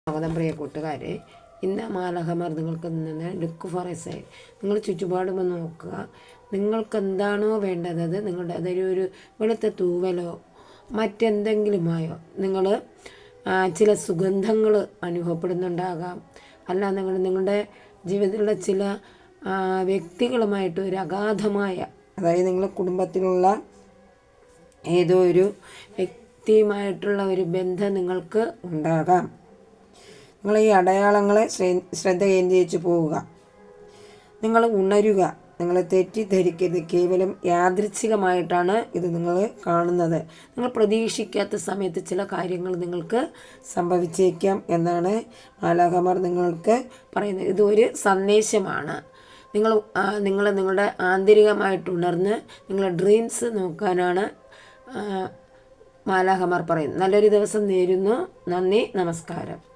സ്വാഗതം പ്രിയ കൂട്ടുകാരെ. ഇന്ന് മാലാഖമാർ നിങ്ങൾക്ക് നിന്ന് ലുക്ക് ഫോർ എ സൈൻ. നിങ്ങൾ ചുറ്റുപാടും ഒന്ന് നോക്കുക. നിങ്ങൾക്ക് എന്താണോ വേണ്ടത് അത് നിങ്ങളുടെ അതൊരു വെളുത്ത തൂവലോ മറ്റെന്തെങ്കിലുമായോ നിങ്ങൾ ചില സുഗന്ധങ്ങൾ അനുഭവപ്പെടുന്നുണ്ടാകാം. അല്ല നിങ്ങളുടെ ജീവിതത്തിലുള്ള ചില വ്യക്തികളുമായിട്ട് ഒരു അഗാധമായ, അതായത് നിങ്ങളുടെ കുടുംബത്തിലുള്ള ഏതോ ഒരു വ്യക്തിയുമായിട്ടുള്ള ഒരു ബന്ധം നിങ്ങൾക്ക് ഉണ്ടാകാം. നിങ്ങൾ ഈ അടയാളങ്ങളെ ശ്രദ്ധ കേന്ദ്രീകരിച്ച് പോവുക. നിങ്ങൾ ഉണരുക. നിങ്ങൾ തെറ്റിദ്ധരിക്കരുത്. കേവലം യാദൃച്ഛികമായിട്ടാണ് ഇത് നിങ്ങൾ കാണുന്നത്. നിങ്ങൾ പ്രതീക്ഷിക്കാത്ത സമയത്ത് ചില കാര്യങ്ങൾ നിങ്ങൾക്ക് സംഭവിച്ചേക്കാം എന്നാണ് മാലാഖമാർ നിങ്ങൾക്ക് പറയുന്നത്. ഇതൊരു സന്ദേശമാണ്. നിങ്ങളുടെ ആന്തരികമായിട്ട് ഉണർന്ന് നിങ്ങളുടെ ഡ്രീംസ് നോക്കാനാണ് മാലാഖമാർ പറയുന്നത്. നല്ലൊരു ദിവസം നേരുന്നു. നന്ദി, നമസ്കാരം.